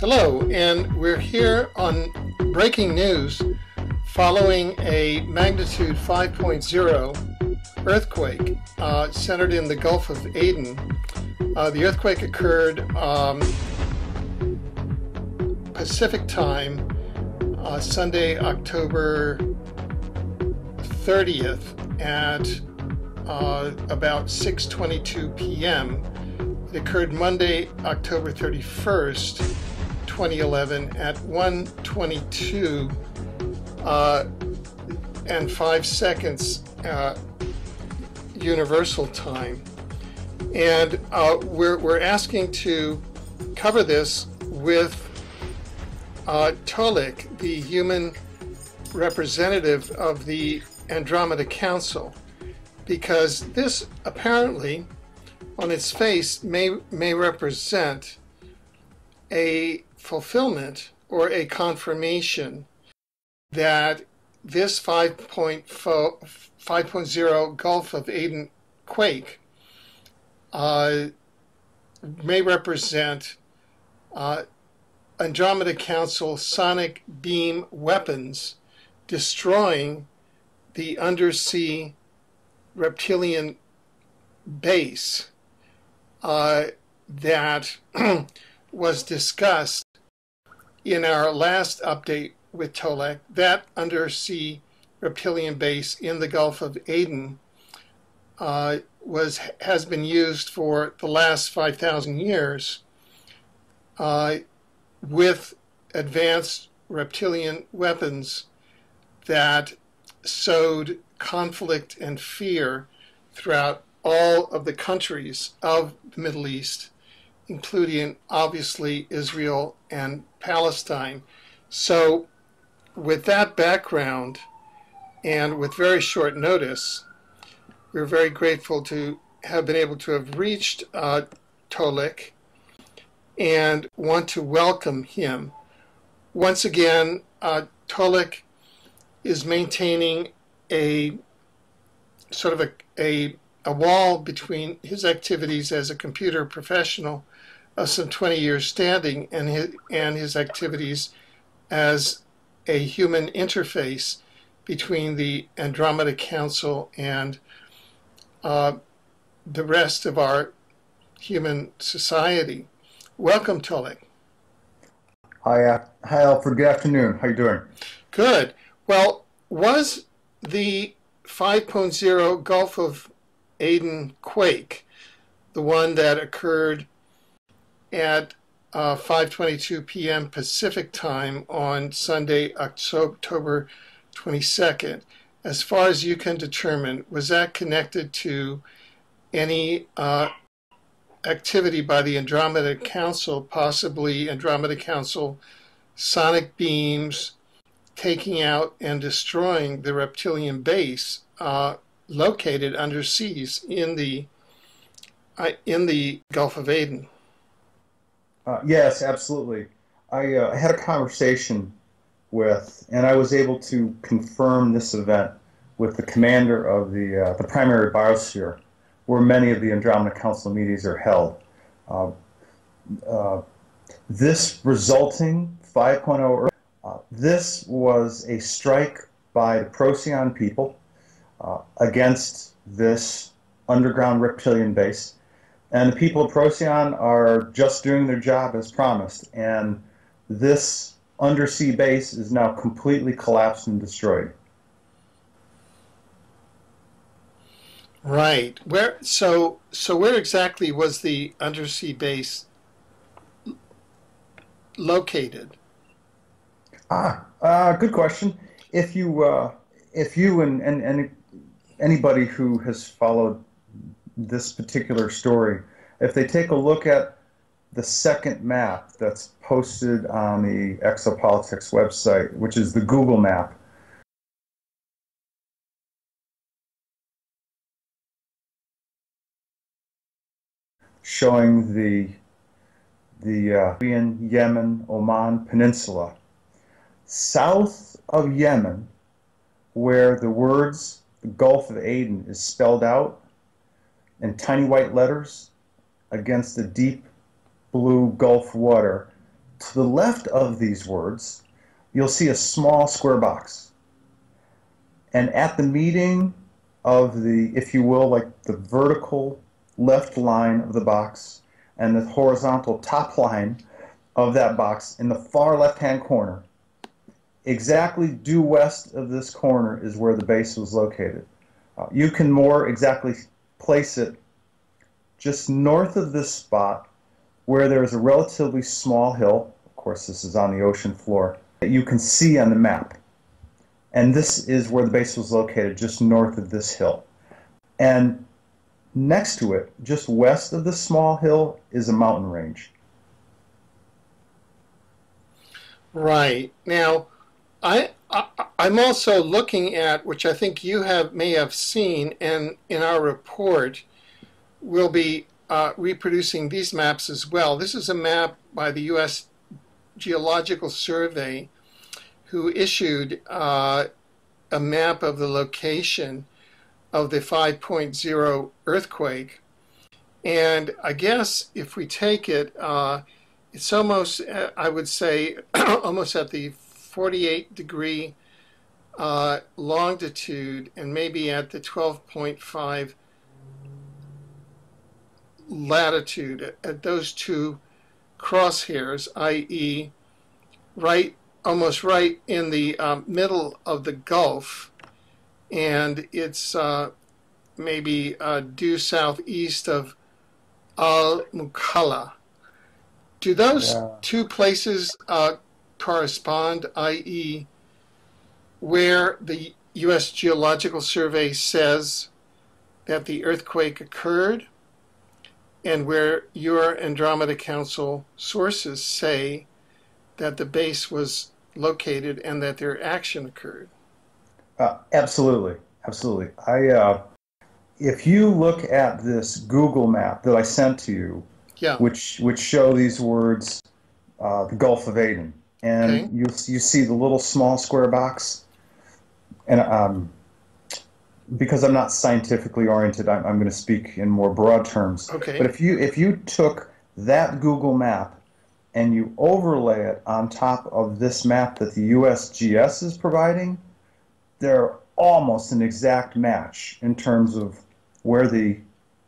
Hello, and we're here on breaking news following a magnitude 5.0 earthquake centered in the Gulf of Aden. The earthquake occurred Pacific time, Sunday, October 30th at about 6:22 p.m. It occurred Monday, October 31st, 2011 at 1:22 and 5 seconds universal time. And we're asking to cover this with Tolik, the human representative of the Andromeda Council, because this apparently on its face may represent a fulfillment or a confirmation that this 5.0 Gulf of Aden quake may represent Andromeda Council sonic beam weapons destroying the undersea reptilian base that was discussed in our last update with Tolek. That undersea reptilian base in the Gulf of Aden has been used for the last 5,000 years with advanced reptilian weapons that sowed conflict and fear throughout all of the countries of the Middle East, including obviously Israel and Palestine. So with that background and with very short notice, we're very grateful to have been able to have reached Tolik and want to welcome him. Once again, Tolik is maintaining a sort of a wall between his activities as a computer professional of some 20 years standing and his activities as a human interface between the Andromeda Council and the rest of our human society. Welcome, Tolik. Hi, Alfred. Good afternoon. How you doing? Good. Well, was the 5.0 Gulf of Aden quake, the one that occurred at 5:22 p.m. Pacific time on Sunday, October 22nd, as far as you can determine, was that connected to any activity by the Andromeda Council, possibly Andromeda Council sonic beams taking out and destroying the reptilian base located underseas in the Gulf of Aden? Yes, absolutely. I had a conversation with, and I was able to confirm this event with the commander of the primary biosphere, where many of the Andromeda Council meetings are held. This resulting 5.0, this was a strike by the Procyon people against this underground reptilian base. And the people of Procyon are just doing their job as promised. And this undersea base is now completely collapsed and destroyed. Right. So where exactly was the undersea base located? Good question. If you and anybody who has followed this particular story, if they take a look at the second map that's posted on the Exopolitics website, which is the Google map, showing the Yemen, Oman Peninsula, south of Yemen, where the words the Gulf of Aden is spelled out in tiny white letters against the deep blue Gulf water, to the left of these words, you'll see a small square box. And at the meeting of the, if you will, like the vertical left line of the box and the horizontal top line of that box in the far left-hand corner, exactly due west of this corner is where the base was located. You can more exactly place it just north of this spot where there is a relatively small hill. Of course, this is on the ocean floor that you can see on the map. And this is where the base was located, just north of this hill. And next to it, just west of the small hill, is a mountain range. Right. Now, I'm also looking at, which I think you may have seen, and in our report, we'll be reproducing these maps as well. This is a map by the U.S. Geological Survey, who issued a map of the location of the 5.0 earthquake. And I guess if we take it, it's almost, I would say, almost at the 48-degree longitude and maybe at the 12.5 latitude at those two crosshairs, i.e. almost right in the middle of the Gulf, and it's maybe due southeast of Al-Mukalla. Do those two places correspond, i.e. where the U.S. Geological Survey says that the earthquake occurred and where your Andromeda Council sources say that the base was located and that their action occurred? Absolutely, absolutely. If you look at this Google map that I sent to you, which show these words, the Gulf of Aden, and you see the little small square box, and because I'm not scientifically oriented, I'm going to speak in more broad terms. Okay. But if you took that Google map and you overlay it on top of this map that the USGS is providing, they're almost an exact match in terms of where the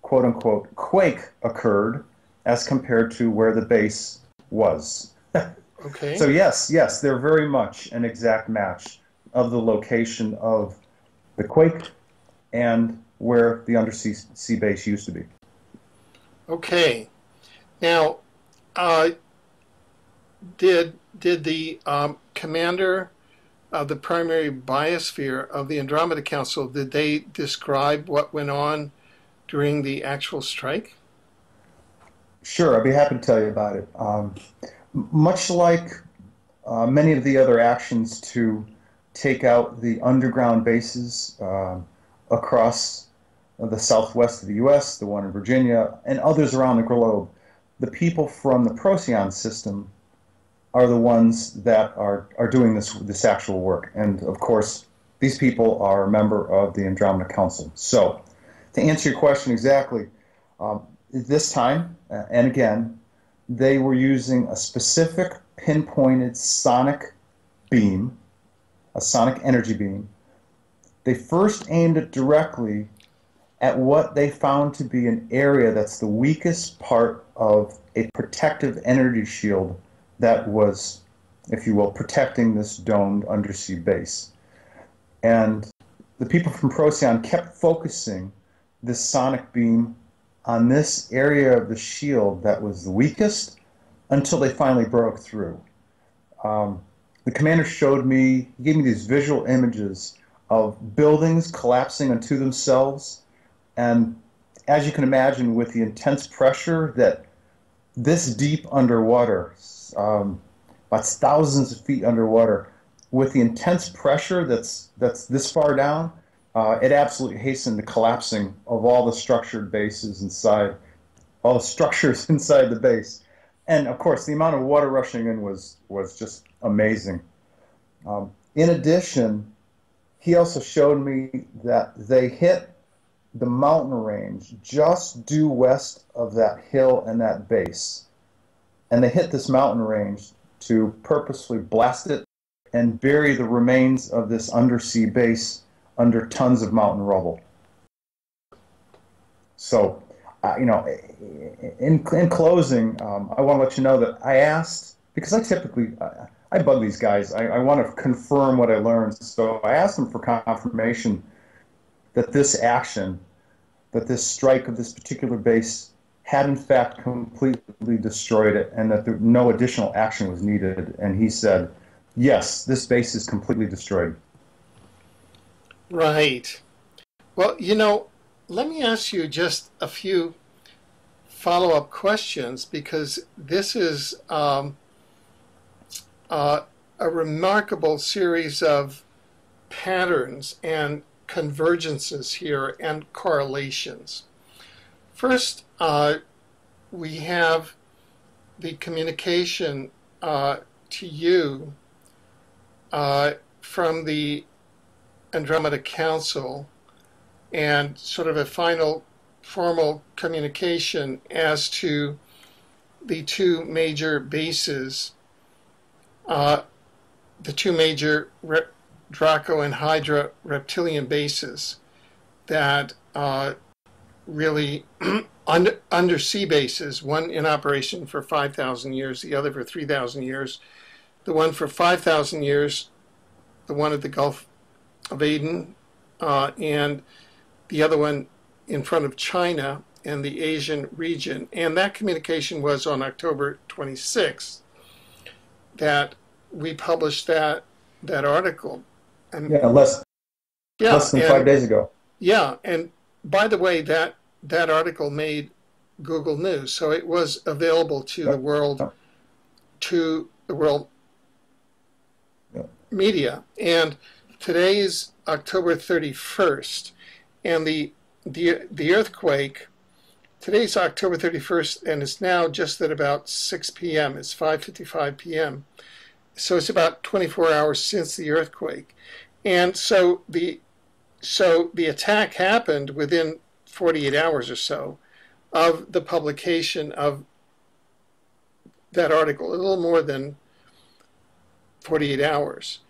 quote-unquote quake occurred as compared to where the base was. Okay. So yes, they're very much an exact match of the location of the quake and where the undersea base used to be. Okay. Now, did the commander of the primary biosphere of the Andromeda Council, did they describe what went on during the actual strike? Sure, I'd be happy to tell you about it. Much like many of the other actions to take out the underground bases across the southwest of the U.S., the one in Virginia, and others around the globe, the people from the Procyon system are the ones that are doing this actual work. And of course, these people are a member of the Andromeda Council. So, to answer your question exactly, this time, and again, they were using a specific pinpointed sonic beam, a sonic energy beam. They first aimed it directly at what they found to be an area that's the weakest part of a protective energy shield that was, if you will, protecting this domed undersea base. And the people from Procyon kept focusing this sonic beam on this area of the shield that was the weakest until they finally broke through. The commander showed me, he gave me these visual images of buildings collapsing onto themselves. And as you can imagine, with the intense pressure that this deep underwater, about thousands of feet underwater, with the intense pressure that's this far down, it absolutely hastened the collapsing of all the structured bases inside, all the structures inside the base. And of course, the amount of water rushing in was just amazing. In addition, he also showed me that they hit the mountain range just due west of that hill and that base. And they hit this mountain range to purposely blast it and bury the remains of this undersea base under tons of mountain rubble. So, in closing, I want to let you know that I asked, because I typically, I bug these guys. I want to confirm what I learned. So I asked them for confirmation that this action, that this strike of this particular base had in fact completely destroyed it and that no additional action was needed. And he said, yes, this base is completely destroyed. Right. Well, let me ask you just a few follow-up questions, because this is a remarkable series of patterns and convergences here and correlations. First, we have the communication to you from the Andromeda Council, and sort of a final formal communication as to the two major bases, the two major Draco and Hydra reptilian bases that really undersea bases, one in operation for 5,000 years, the other for 3,000 years. The one for 5,000 years, the one at the Gulf of Aden, and the other one in front of China and the Asian region. And that communication was on October 26th that we published that article. And less than 5 days ago. Yeah, and by the way, that article made Google News, so it was available to the world, media. And today is October 31st, and the earthquake, today's October 31st, and it's now just at about 6 p.m. It's 5:55 p.m. So it's about 24 hours since the earthquake. And so the attack happened within 48 hours or so of the publication of that article, a little more than 48 hours.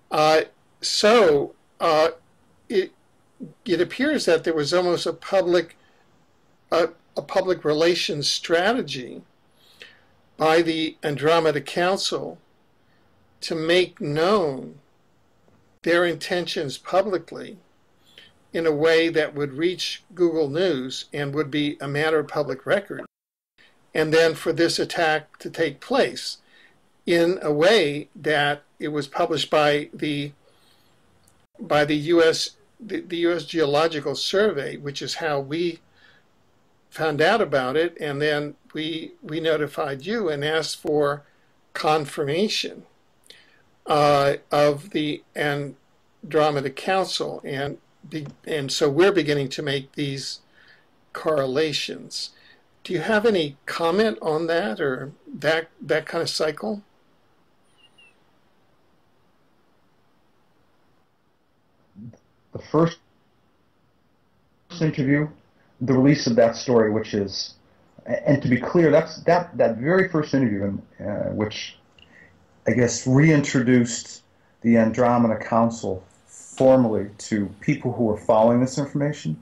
It appears that there was almost a public relations strategy by the Andromeda Council to make known their intentions publicly in a way that would reach Google News and would be a matter of public record, and then for this attack to take place in a way that it was published by the U.S. Geological Survey, which is how we found out about it, and then we notified you and asked for confirmation of the Andromeda Council, and so we're beginning to make these correlations. Do you have any comment on that, or that kind of cycle? The first interview, the release of that story, which is, and to be clear, that very first interview, which I guess reintroduced the Andromeda Council formally to people who were following this information.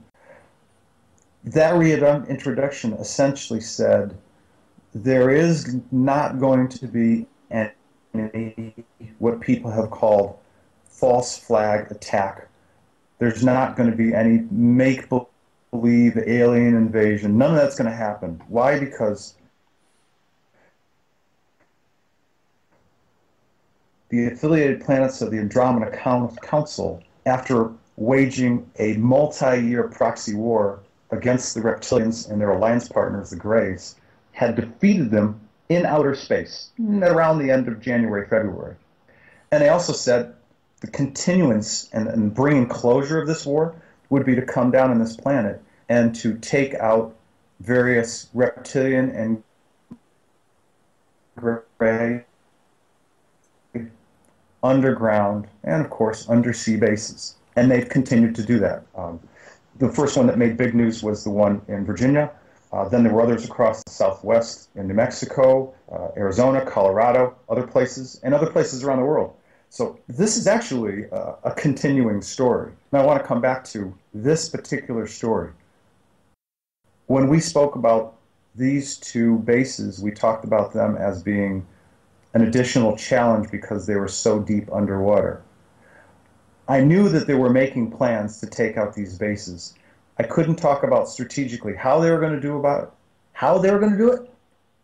That reintroduction essentially said there is not going to be any what people have called false flag attack. There's not going to be any make-believe alien invasion. None of that's going to happen. Why? Because the affiliated planets of the Andromeda Council, after waging a multi-year proxy war against the reptilians and their alliance partners, the Greys, had defeated them in outer space around the end of January, February. And they also said the continuance and bringing closure of this war would be to come down on this planet and to take out various reptilian and gray underground and, of course, undersea bases. And they've continued to do that. The first one that made big news was the one in Virginia. Then there were others across the Southwest in New Mexico, Arizona, Colorado, other places, and other places around the world. So this is actually a continuing story. Now I want to come back to this particular story. When we spoke about these two bases, we talked about them as being an additional challenge because they were so deep underwater. I knew that they were making plans to take out these bases. I couldn't talk about strategically how they were going to do it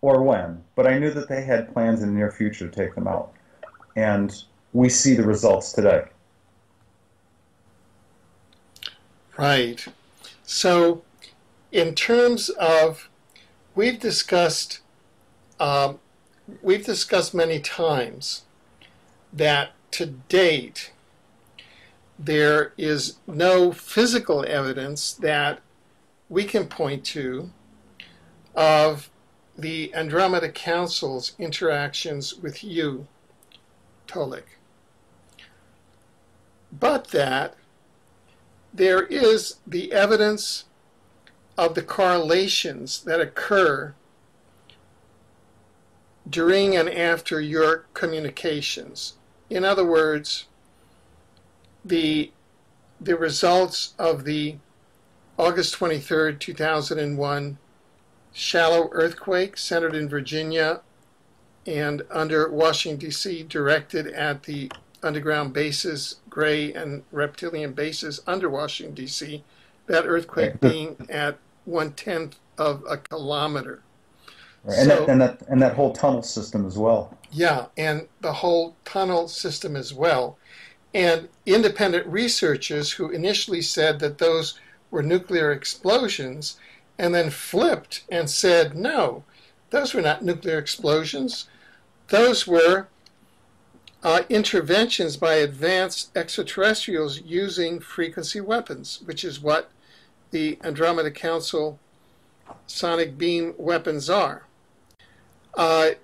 or when, but I knew that they had plans in the near future to take them out. And we see the results today. Right. So in terms of, we've discussed many times that to date there is no physical evidence that we can point to of the Andromeda Council's interactions with you, Tolik. But that there is the evidence of the correlations that occur during and after your communications. In other words, the results of the August 23rd, 2001 shallow earthquake centered in Virginia and under Washington, D.C., directed at the underground bases, Gray and Reptilian bases under Washington, D.C., that earthquake being at 1/10 of a kilometer. Right. And, so, and that whole tunnel system as well. Yeah, and the whole tunnel system as well. And independent researchers who initially said that those were nuclear explosions and then flipped and said, no, those were not nuclear explosions. Those were interventions by advanced extraterrestrials using frequency weapons, which is what the Andromeda Council sonic beam weapons are.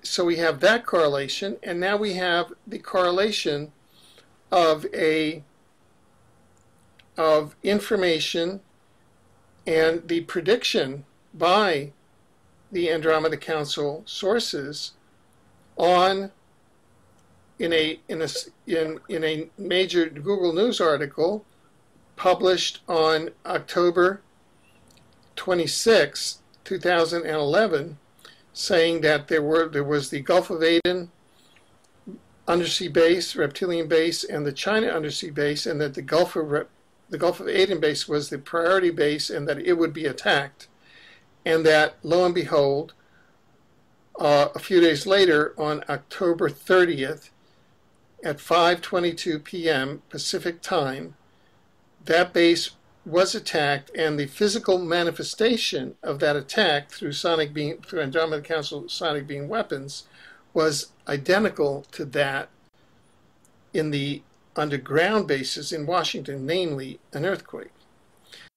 So we have that correlation, and now we have the correlation of information and the prediction by the Andromeda Council sources on in a major Google News article published on October 26, 2011, saying that there was the Gulf of Aden undersea base, Reptilian base, and the China undersea base, and that the Gulf of Aden base was the priority base, and that it would be attacked, and that lo and behold, a few days later, on October 30th, at 5:22 p.m. Pacific time, that base was attacked, and the physical manifestation of that attack through Andromeda Council sonic beam weapons was identical to that in the underground bases in Washington, namely an earthquake.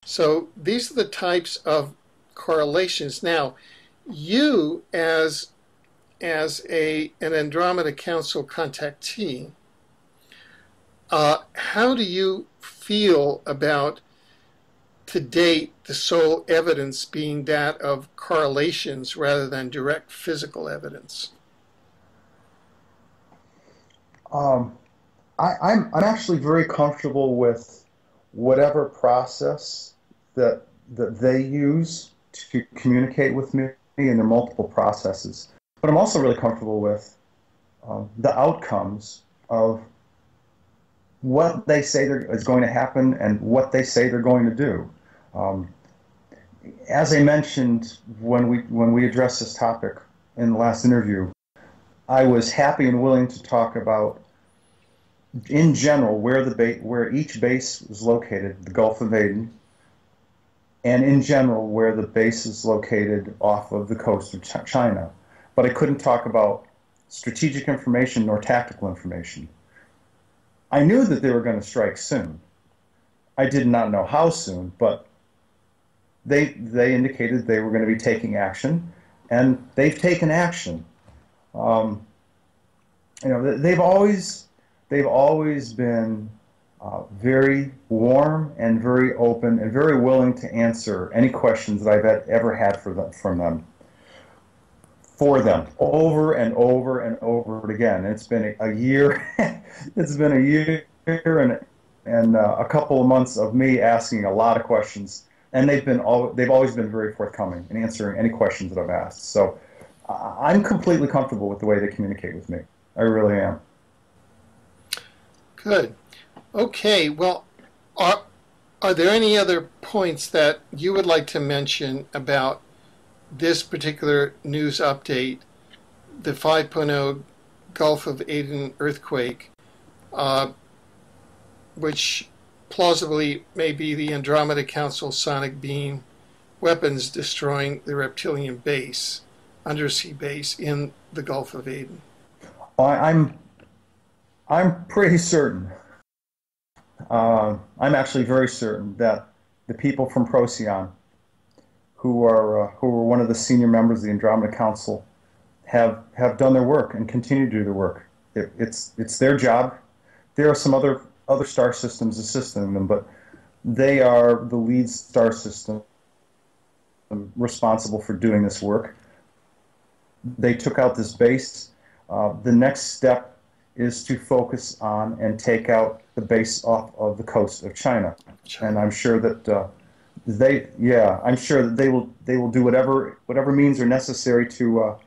So these are the types of correlations. Now, you as an Andromeda Council contactee, how do you feel about, to date, the sole evidence being that of correlations rather than direct physical evidence? I'm actually very comfortable with whatever process that they use to communicate with me, and there are multiple processes. But I'm also really comfortable with the outcomes of what they say is going to happen and what they say they're going to do. As I mentioned when we addressed this topic in the last interview, I was happy and willing to talk about, in general, where each base was located, the Gulf of Aden, and in general where the base is located off of the coast of China. But I couldn't talk about strategic information nor tactical information. I knew that they were going to strike soon. I did not know how soon, but they indicated they were going to be taking action, and they've taken action. They've always been very warm and very open and very willing to answer any questions that I've ever had from them, for them, over and over and over again. It's been a year. It's been a year and a couple of months of me asking a lot of questions, and they've always been very forthcoming in answering any questions that I've asked. So I'm completely comfortable with the way they communicate with me. I really am. Good. Okay. Well, are there any other points that you would like to mention about this particular news update, the 5.0 Gulf of Aden earthquake, which plausibly may be the Andromeda Council sonic beam weapons destroying the Reptilian base, undersea base in the Gulf of Aden? I'm pretty certain. I'm actually very certain that the people from Procyon, who were one of the senior members of the Andromeda Council, have done their work and continue to do their work. It's their job. There are some other star systems assisting them, but they are the lead star system responsible for doing this work. They took out this base. The next step is to focus on and take out the base off of the coast of China. And I'm sure that they will do whatever means are necessary to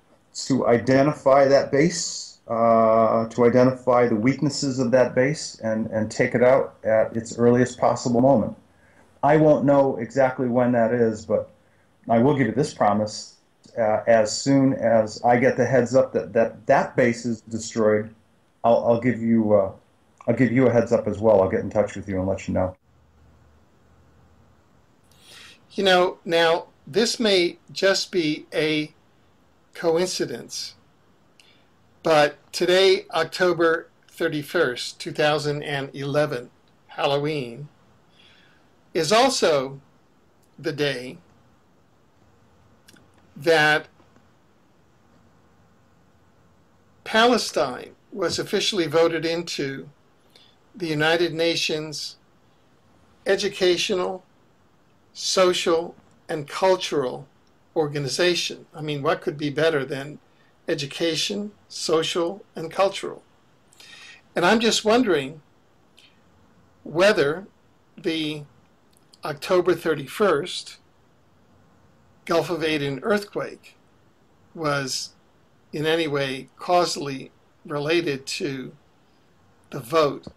identify that base, to identify the weaknesses of that base, and take it out at its earliest possible moment. I won't know exactly when that is, but I will give you this promise: as soon as I get the heads up that base is destroyed, I'll give you a heads up as well. I'll get in touch with you and let you know. You know, now this may just be a coincidence, but today, October 31st, 2011, Halloween, is also the day that Palestine was officially voted into the United Nations Educational, Social, and Cultural Organization. I mean, what could be better than education, social, and cultural? And I'm just wondering whether the October 31st Gulf of Aden earthquake was in any way causally related to the vote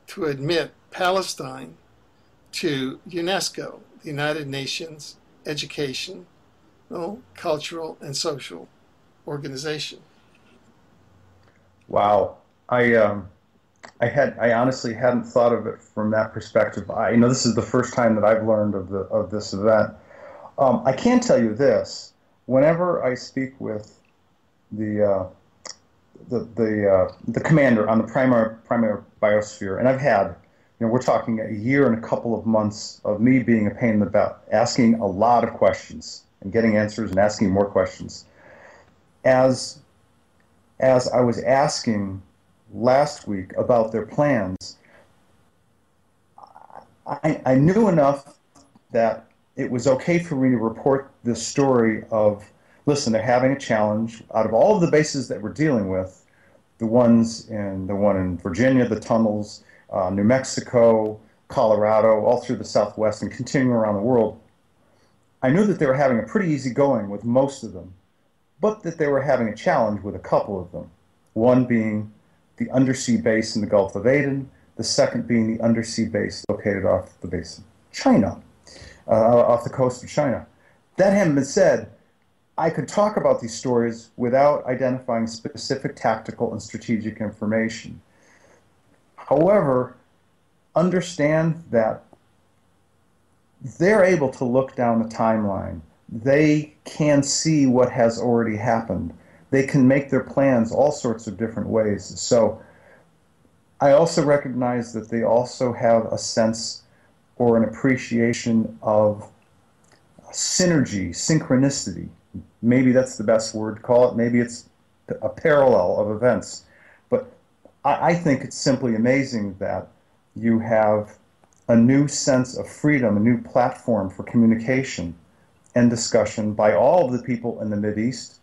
to admit Palestine to UNESCO, the United Nations Educational, Cultural, and Social Organization. Wow, I honestly hadn't thought of it from that perspective. This is the first time that I've learned of this event. I can tell you this: whenever I speak with the commander on the primary biosphere, and I've had, we're talking a year and a couple of months of me being a pain in the butt, asking a lot of questions and getting answers and asking more questions. As I was asking last week about their plans, I knew enough that it was okay for me to report this story of, listen, they're having a challenge. Out of all of the bases that we're dealing with, the one in Virginia, the tunnels, New Mexico, Colorado, all through the Southwest and continuing around the world, I knew that they were having a pretty easy going with most of them, but that they were having a challenge with a couple of them. One being the undersea base in the Gulf of Aden, the second being the undersea base located off the base of China, off the coast of China. That having been said, I could talk about these stories without identifying specific tactical and strategic information. However, understand that they're able to look down the timeline. They can see what has already happened. They can make their plans all sorts of different ways. So I also recognize that they also have a sense or an appreciation of synergy, synchronicity. Maybe that's the best word to call it. Maybe it's a parallel of events. But I think it's simply amazing that you have a new sense of freedom, a new platform for communication and discussion by all of the people in the Mideast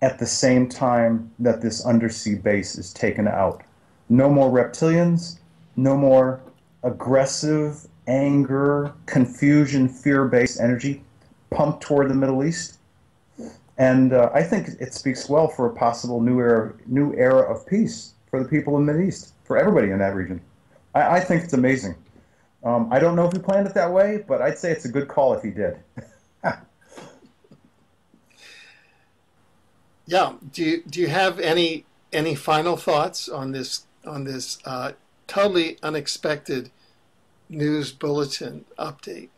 at the same time that this undersea base is taken out. No more reptilians, no more aggressive, anger, confusion, fear-based energy pumped toward the Middle East. And I think it speaks well for a possible new era of peace for the people in the Mideast, for everybody in that region. I think it's amazing. I don't know if he planned it that way, but I'd say it's a good call if he did. Yeah. Do you have any final thoughts on this totally unexpected news bulletin update?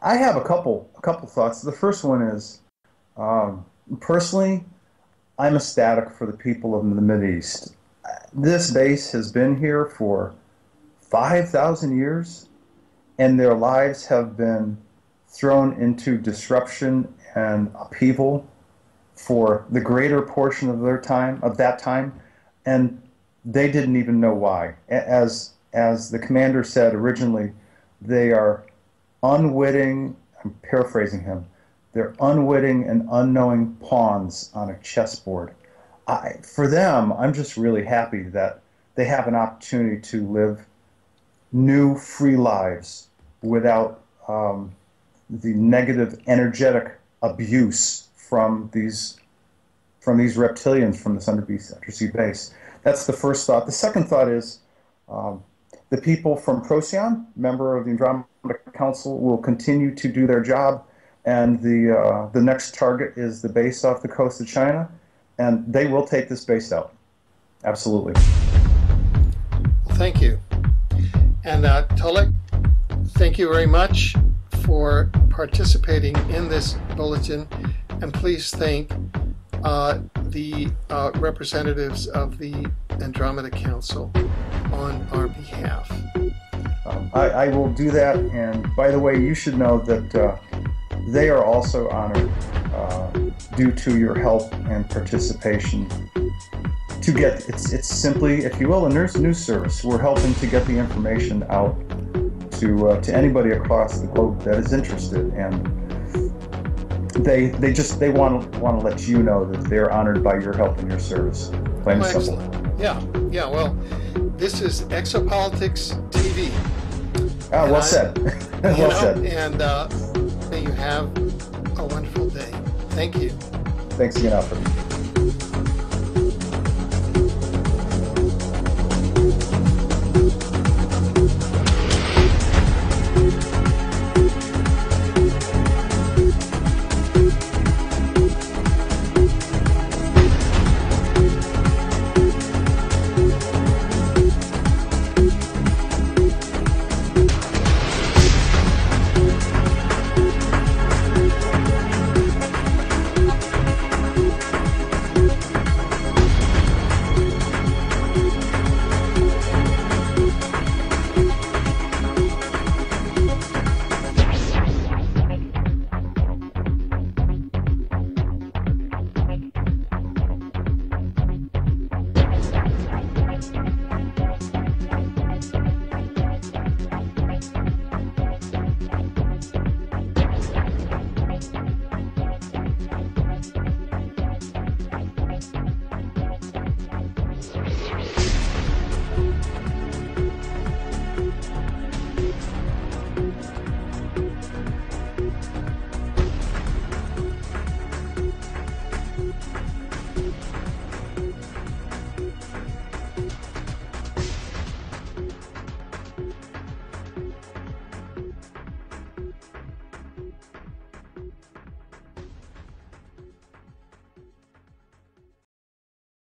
I have a couple thoughts. The first one is, personally, I'm ecstatic for the people of the Mideast. This base has been here for 5,000 years, and their lives have been thrown into disruption and upheaval for the greater portion of that time, and they didn't even know why. As the commander said originally, they are unwitting, I'm paraphrasing him, they're unwitting and unknowing pawns on a chessboard. For them, I'm just really happy that they have an opportunity to live new, free lives without the negative energetic abuse from these reptilians from this undersea base. That's the first thought. The second thought is the people from Procyon, member of the Andromeda Council, will continue to do their job, and the next target is the base off the coast of China, and they will take this base out. Absolutely. Well, thank you. And Tolek, thank you very much for participating in this bulletin, and please thank the representatives of the Andromeda Council on our behalf. I will do that, and by the way, you should know that they are also honored due to your help and participation to get, it's simply, if you will, a news service. We're helping to get the information out to anybody across the globe that is interested, and they want to let you know that they're honored by your help and your service. Plain and simple. Excellent. Yeah. Well, this is Exopolitics TV. Well said. Well said. And may you have a wonderful day. Thank you. Thanks again, Alfred.